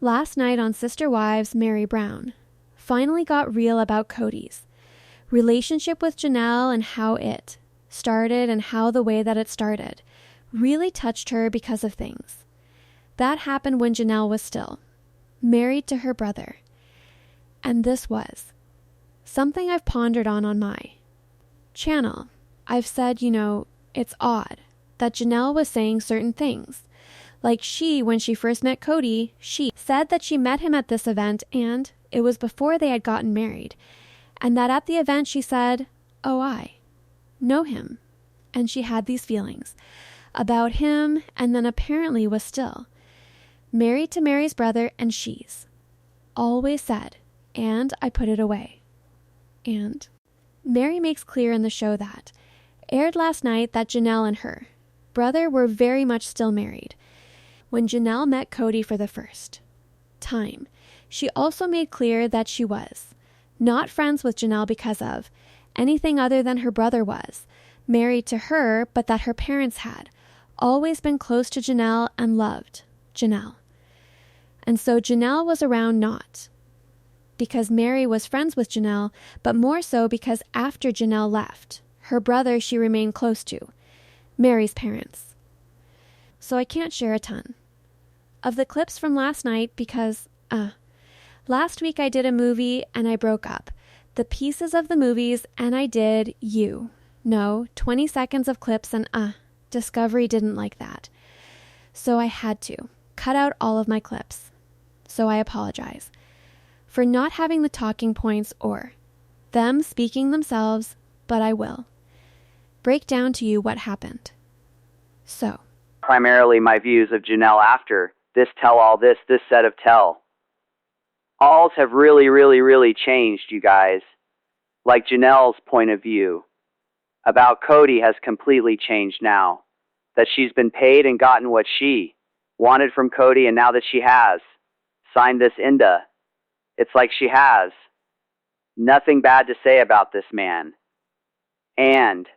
Last night on Sister Wives, Meri Brown finally got real about Kody's relationship with Janelle and how it started and how the way that it started really touched her because of things. That happened when Janelle was still married to her brother. And this was something I've pondered on my channel. I've said, it's odd that Janelle was saying certain things. Like when she first met Kody, she said that she met him at this event and it was before they had gotten married. And that at the event she said, "Oh, I know him." And she had these feelings about him and then apparently was still married to Meri's brother, and she's always said, "And I put it away." And Meri makes clear in the show that aired last night that Janelle and her brother were very much still married. When Janelle met Kody for the first time, she also made clear that she was not friends with Janelle because of anything other than her brother was married to her, but that her parents had always been close to Janelle and loved Janelle. And so Janelle was around not because Meri was friends with Janelle, but more so because after Janelle left, her brother she remained close to, Meri's parents. So I can't share a ton of the clips from last night because, last week I did a movie and I broke up the pieces of the movies and I did 20 seconds of clips and Discovery didn't like that. So I had to cut out all of my clips. So I apologize for not having the talking points or them speaking themselves, but I will break down to you what happened. So, primarily my views of Janelle after this tell-all, this set of tell-alls have really changed, you guys. Like Janelle's point of view about Kody has completely changed now. That she's been paid and gotten what she wanted from Kody, and now that she has signed this INDA, it's like she has nothing bad to say about this man. And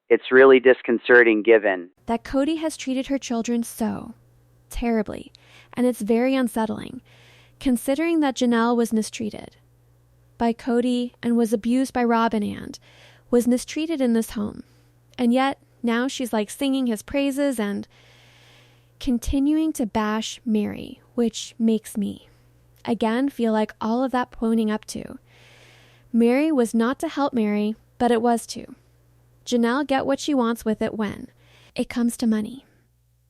it's really disconcerting given that Kody has treated her children so terribly, and it's very unsettling, considering that Janelle was mistreated by Kody and was abused by Robin and was mistreated in this home. And yet, now she's like singing his praises and continuing to bash Meri, which makes me, again, feel like all of that pointing up to Meri was not to help Meri, but it was to Janelle get what she wants with it when it comes to money.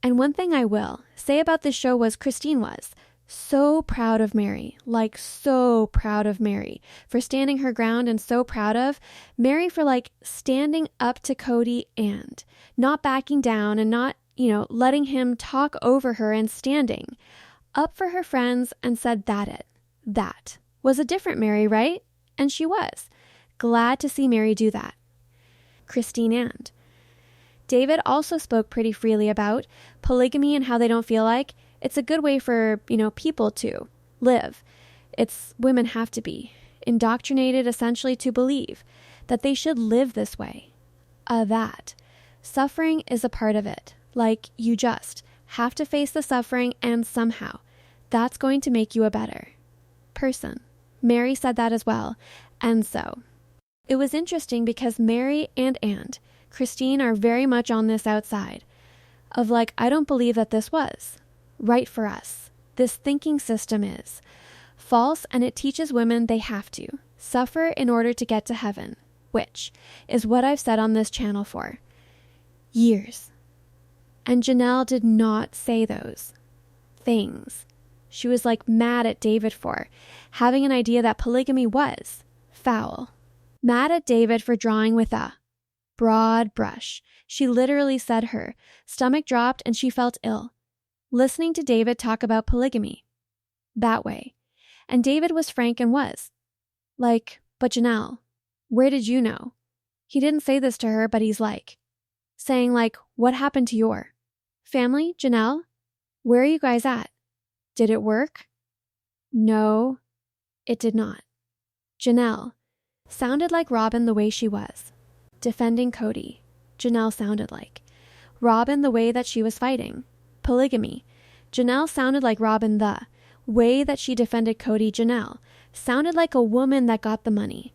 And one thing I will say about this show was Christine was so proud of Meri, like so proud of Meri for standing her ground, and so proud of Meri for like standing up to Kody and not backing down and not, letting him talk over her and standing up for her friends, and said that was a different Meri, right? And she was glad to see Meri do that. Christine and David also spoke pretty freely about polygamy and how they don't feel like it's a good way for, people to live. Women have to be indoctrinated essentially to believe that they should live this way. That suffering is a part of it. Like you just have to face the suffering, and somehow that's going to make you a better person. Meri said that as well. And so it was interesting because Meri and Christine are very much on this outside of like, I don't believe that this was right for us. This thinking system is false, and it teaches women they have to suffer in order to get to heaven, which is what I've said on this channel for years. And Janelle did not say those things. She was like mad at David for having an idea that polygamy was foul. Mad at David for drawing with a broad brush. She literally said her stomach dropped and she felt ill listening to David talk about polygamy that way. And David was frank and was like, "But Janelle, where did you know?" He didn't say this to her, but he's like saying like, "What happened to your family, Janelle? Where are you guys at? Did it work?" No, it did not. Janelle sounded like Robin the way she was defending Kody. Janelle sounded like Robin the way that she was fighting polygamy. Janelle sounded like Robin the way that she defended Kody Janelle sounded like a woman that got the money.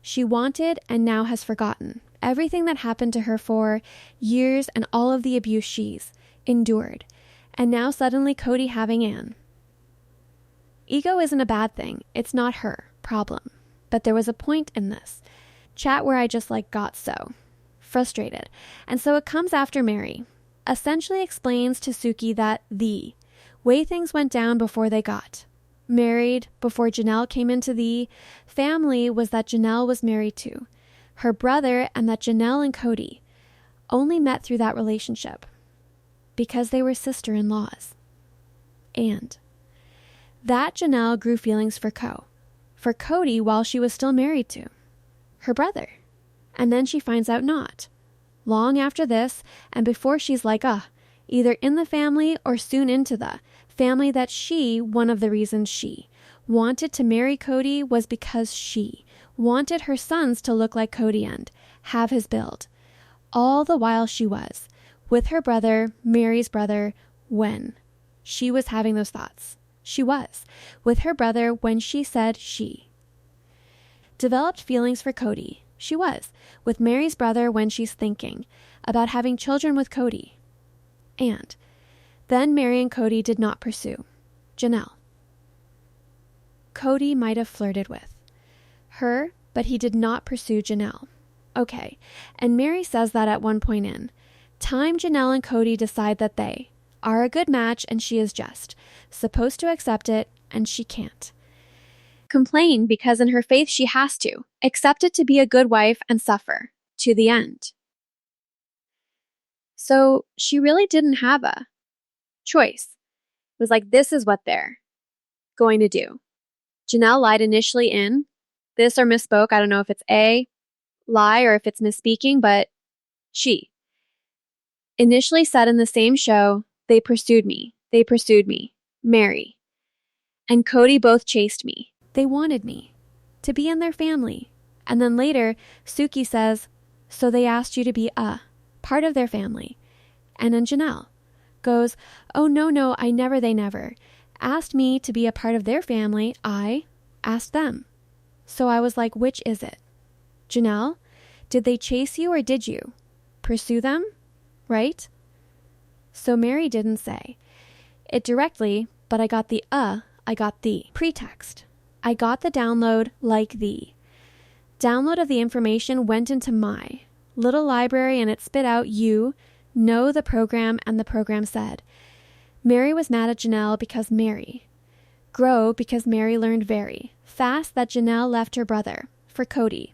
She wanted and now has forgotten everything that happened to her for years and all of the abuse she's endured. And now suddenly Kody having Anne. Ego isn't a bad thing. It's not her problem. But there was a point in this chat where I just got so frustrated. And so it comes after Meri essentially explains to Suki that the way things went down before they got married, before Janelle came into the family, was that Janelle was married to her brother, and that Janelle and Kody only met through that relationship because they were sister-in-laws. And that Janelle grew feelings for Kody while she was still married to her brother. And then she finds out not. Long after this, and before she's either in the family or soon into the family, that one of the reasons she wanted to marry Kody was because she wanted her sons to look like Kody and have his build. All the while she was with her brother, Meri's brother, when she was having those thoughts. She was with her brother when she said she developed feelings for Kody. She was with Meri's brother when she's thinking about having children with Kody. And then Meri and Kody did not pursue Janelle. Kody might have flirted with her, but he did not pursue Janelle. Okay, and Meri says that at one point in time, Janelle and Kody decide that they are a good match, and she is just supposed to accept it, and she can't complain because in her faith she has to accept it to be a good wife and suffer to the end. So she really didn't have a choice. It was this is what they're going to do. Janelle lied initially in this, or misspoke. I don't know if it's a lie or if it's misspeaking, but she initially said in the same show, they pursued me, Meri and Kody both chased me. They wanted me to be in their family. And then later, Suki says, so they asked you to be a part of their family. And then Janelle goes, oh, no, they never asked me to be a part of their family. I asked them. So I was like, which is it? Janelle, did they chase you or did you pursue them? Right? So Meri didn't say it directly, but I got the pretext. I got the download, the download of the information went into my little library and it spit out the program, and the program said, Meri was mad at Janelle because Meri learned very fast that Janelle left her brother for Kody,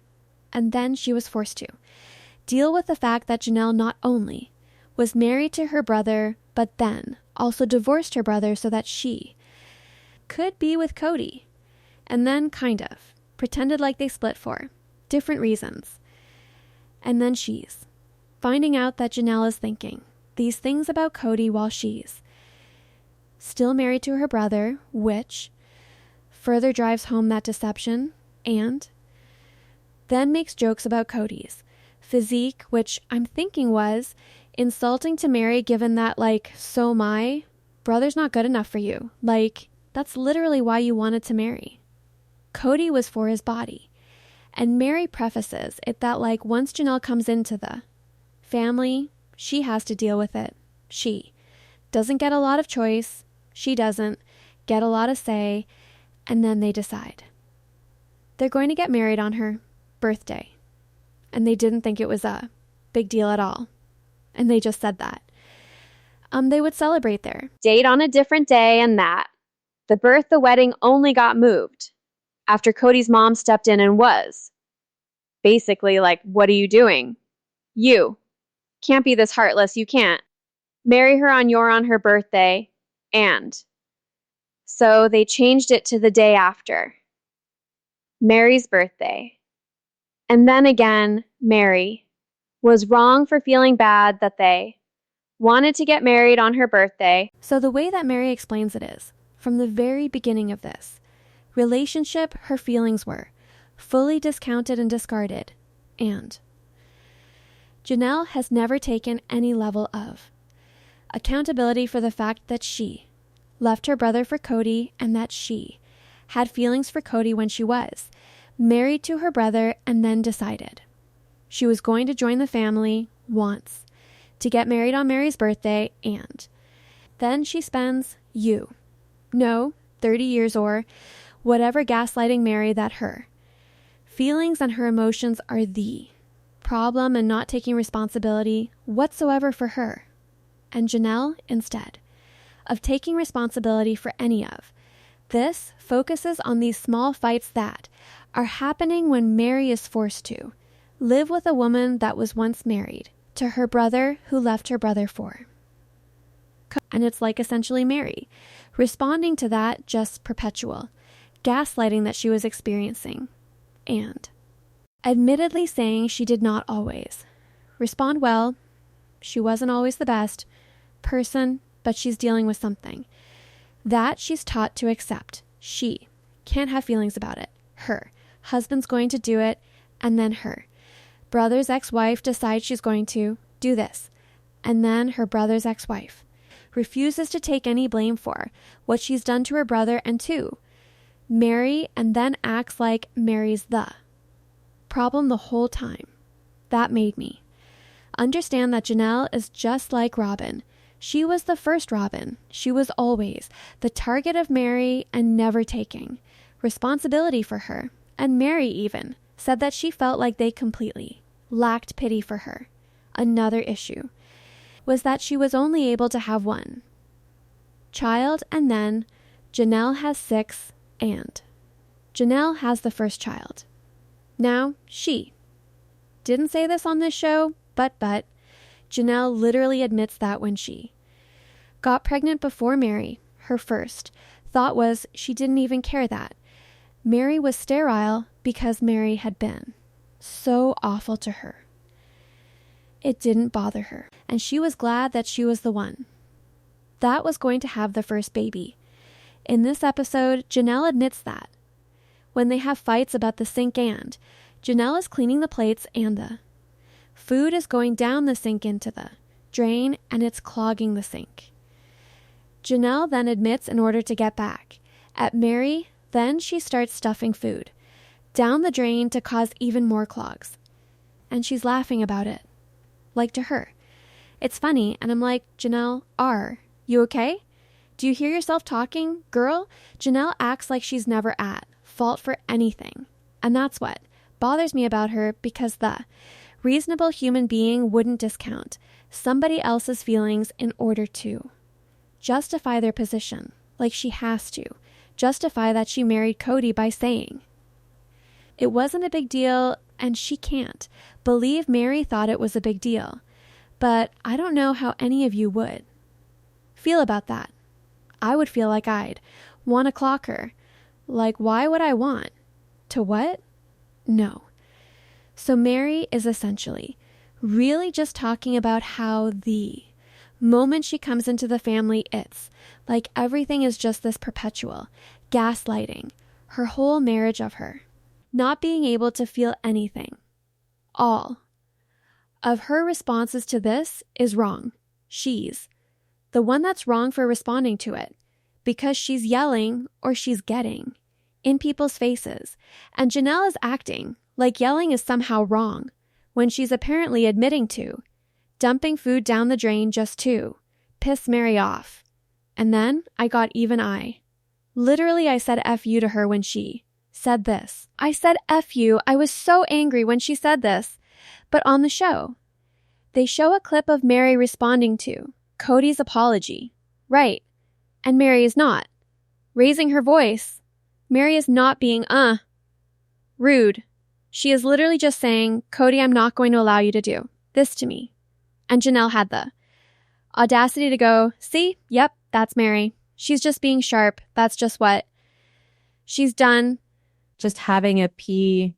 and then she was forced to deal with the fact that Janelle not only was married to her brother, but then also divorced her brother so that she could be with Kody, and then kind of pretended like they split for different reasons. And then she's finding out that Janelle is thinking these things about Kody while she's still married to her brother, which further drives home that deception, and then makes jokes about Kody's physique, which I'm thinking was insulting to Meri, given that, so my brother's not good enough for you. That's literally why you wanted to marry. Kody was for his body. And Meri prefaces it that, once Janelle comes into the family, she has to deal with it. She doesn't get a lot of choice. She doesn't get a lot of say. And then they decide they're going to get married on her birthday. And they didn't think it was a big deal at all. And they just said that. They would celebrate their date on a different day, and that the wedding only got moved after Kody's mom stepped in and was basically what are you doing? You can't be this heartless. You can't marry her on her birthday. And so they changed it to the day after Meri's birthday. And then again, Meri was wrong for feeling bad that they wanted to get married on her birthday. So the way that Meri explains it is, from the very beginning of this relationship, her feelings were fully discounted and discarded. And Janelle has never taken any level of accountability for the fact that she left her brother for Kody, and that she had feelings for Kody when she was married to her brother, and then decided she was going to join the family once to get married on Meri's birthday, and then she spends 30 years or whatever gaslighting Meri that her feelings and her emotions are the problem and not taking responsibility whatsoever for her. And Janelle, instead of taking responsibility for any of this, focuses on these small fights that are happening when Meri is forced to live with a woman that was once married to her brother who left her brother for. And it's like essentially Meri responding to that just perpetual gaslighting that she was experiencing, and admittedly saying she did not always respond well. She wasn't always the best person, but she's dealing with something that she's taught to accept. She can't have feelings about it. Her husband's going to do it, and then her brother's ex-wife decides she's going to do this, and then her brother's ex-wife refuses to take any blame for what she's done to her brother and to Meri, and then acts like Meri's the problem the whole time. That made me understand that Janelle is just like Robin. She was the first Robin. She was always the target of Meri and never taking responsibility for her. And Meri even said that she felt like they completely lacked pity for her. Another issue was that she was only able to have one child, and then Janelle has 6, and Janelle has the first child. Now, she didn't say this on this show, but Janelle literally admits that when she got pregnant before Meri, her first thought was she didn't even care that Meri was sterile because Meri had been so awful to her. It didn't bother her, and she was glad that she was the one that was going to have the first baby. In this episode, Janelle admits that when they have fights about the sink, and Janelle is cleaning the plates and the food is going down the sink into the drain and it's clogging the sink. Janelle then admits, in order to get back at Meri, then she starts stuffing food down the drain to cause even more clogs. And she's laughing about it. Like, to her, it's funny, and I'm like, Janelle, are you okay? Do you hear yourself talking? Girl, Janelle acts like she's never at fault for anything. And that's what bothers me about her, because the reasonable human being wouldn't discount somebody else's feelings in order to justify their position, like she has to justify that she married Kody by saying it wasn't a big deal, and she can't believe Meri thought it was a big deal. But I don't know how any of you would feel about that. I would feel like I'd want to clock her. Like, why would I want to what? No. So Meri is essentially really just talking about how the moment she comes into the family, it's like everything is just this perpetual gaslighting. Her whole marriage of her not being able to feel anything. All of her responses to this is wrong. She's the one that's wrong for responding to it, because she's yelling, or she's getting in people's faces. And Janelle is acting like yelling is somehow wrong when she's apparently admitting to dumping food down the drain just to piss Meri off. And then I got even I. Literally, I said F you to her when she said this. I said F you. I was so angry when she said this. But on the show, they show a clip of Meri responding to Kody's apology. Right. And Meri is not raising her voice. Meri is not being rude. She is literally just saying, Kody, I'm not going to allow you to do this to me. And Janelle had the audacity to go, see, yep, that's Meri. She's just being sharp. That's just what she's done. Just having a P,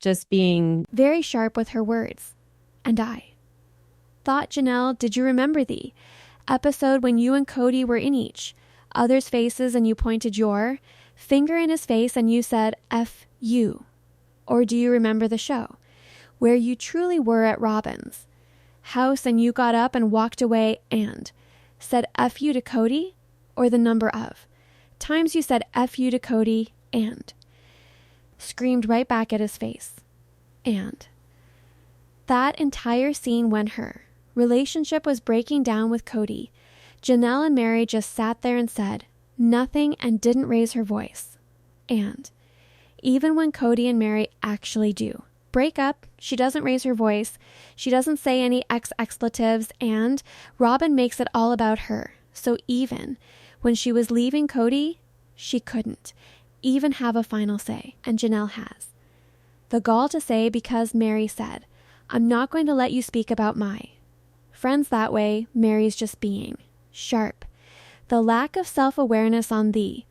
just being very sharp with her words. And I thought, Janelle, did you remember the episode when you and Kody were in each other's faces and you pointed your finger in his face and you said F you? Or do you remember the show where you truly were at Robin's house and you got up and walked away and said F you to Kody? or the number of times you said F you to Kody and screamed right back at his face. And that entire scene when her relationship was breaking down with Kody, Janelle and Meri just sat there and said nothing and didn't raise her voice. And even when Kody and Meri actually do break up, she doesn't raise her voice, she doesn't say any expletives, and Robin makes it all about her. So even when she was leaving Kody, she couldn't even have a final say, and Janelle has. The gall to say, because Meri said, I'm not going to let you speak about my friends that way. Meri's just being sharp. The lack of self-awareness on the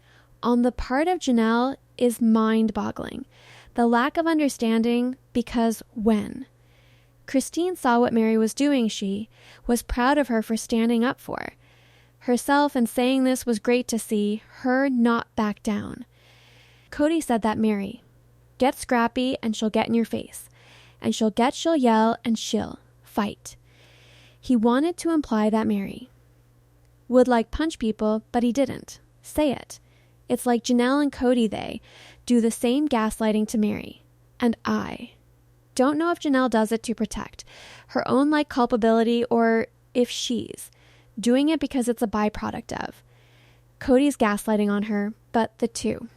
part of Janelle is mind-boggling. The lack of understanding, because when Christine saw what Meri was doing, she was proud of her for standing up for herself, and saying this was great to see her not back down. Kody said that Meri get scrappy and she'll get in your face, and she'll yell, and she'll fight. He wanted to imply that Meri would like punch people, but he didn't say it. It's like Janelle and Kody, they do the same gaslighting to Meri. And I don't know if Janelle does it to protect her own culpability, or if she's doing it because it's a byproduct of Kody's gaslighting on her, but the two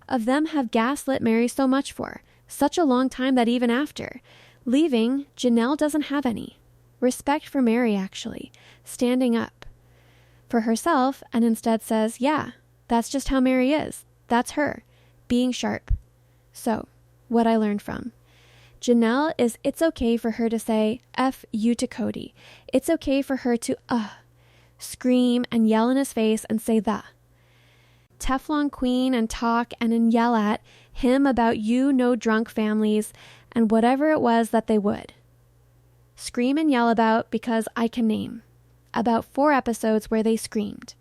of them have gaslit Meri so much for such a long time that even after leaving, Janelle doesn't have any respect for Meri actually standing up for herself, and instead says, yeah, that's just how Meri is. That's her being sharp. So what I learned from Janelle is it's okay for her to say F you to Kody. It's okay for her to scream and yell in his face and say the Teflon queen and talk and yell at him about you no drunk families and whatever it was that they would scream and yell about, because I can name about 4 episodes where they screamed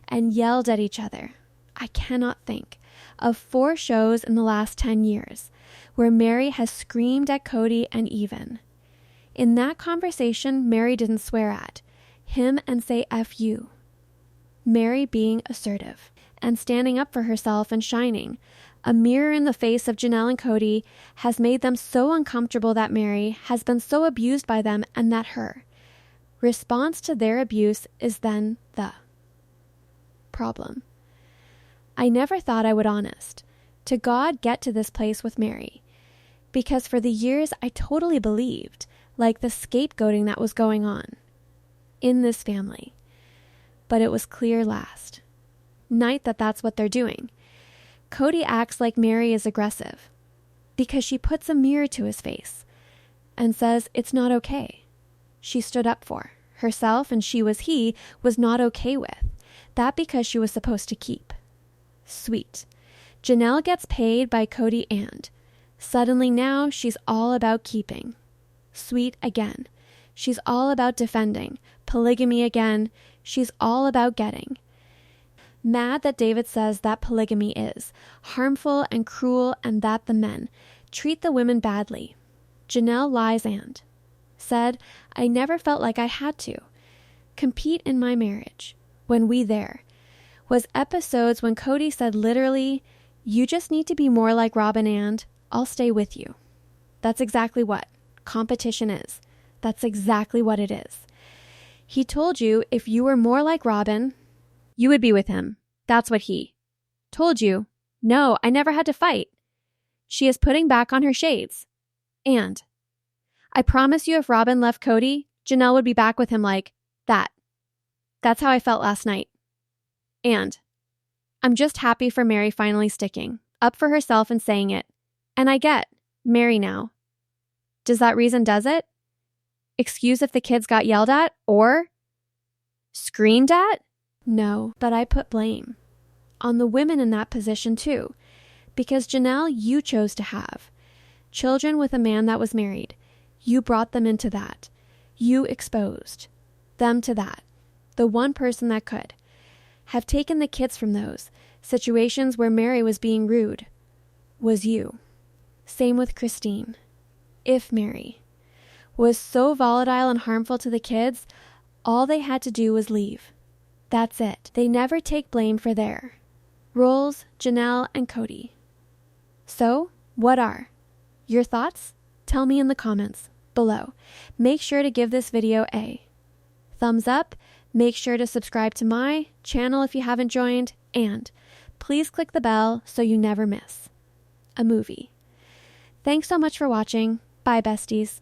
and yelled at each other. I cannot think of 4 shows in the last 10 years where Meri has screamed at Kody, and even in that conversation, Meri didn't swear at him and say F you. Meri being assertive and standing up for herself and shining a mirror in the face of Janelle and Kody has made them so uncomfortable that Meri has been so abused by them, and that her response to their abuse is then the problem. I never thought I would honest to God get to this place with Meri, because for the years I totally believed the scapegoating that was going on in this family. But it was clear last night that that's what they're doing. Kody acts like Meri is aggressive because she puts a mirror to his face and says it's not okay. She stood up for herself, and he was not okay with that because she was supposed to keep. Sweet. Janelle gets paid by Kody, and suddenly now she's all about keeping. Sweet again. She's all about defending. Polygamy again. She's all about getting. Mad that David says that polygamy is harmful and cruel, and that the men treat the women badly. Janelle lies and said, I never felt like I had to compete in my marriage. When there was episodes when Kody said literally, you just need to be more like Robin and I'll stay with you. That's exactly what competition is. That's exactly what it is. He told you if you were more like Robin, you would be with him. That's what he told you. No, I never had to fight. She is putting back on her shades. And I promise you, if Robin left Kody, Janelle would be back with him like that. That's how I felt last night. And I'm just happy for Meri finally sticking up for herself and saying it. And I get Meri now. Does that reason does it? Excuse if the kids got yelled at or screamed at? No, but I put blame on the women in that position too. Because Janelle, you chose to have children with a man that was married. You brought them into that. You exposed them to that. The one person that could have taken the kids from those situations where Meri was being rude was you. Same with Christine. If Meri was so volatile and harmful to the kids, all they had to do was leave. That's it. They never take blame for their roles, Janelle and Kody. So, what are your thoughts? Tell me in the comments below. Make sure to give this video a thumbs up. Make sure to subscribe to my channel if you haven't joined. And please click the bell so you never miss a movie. Thanks so much for watching. Bye, besties.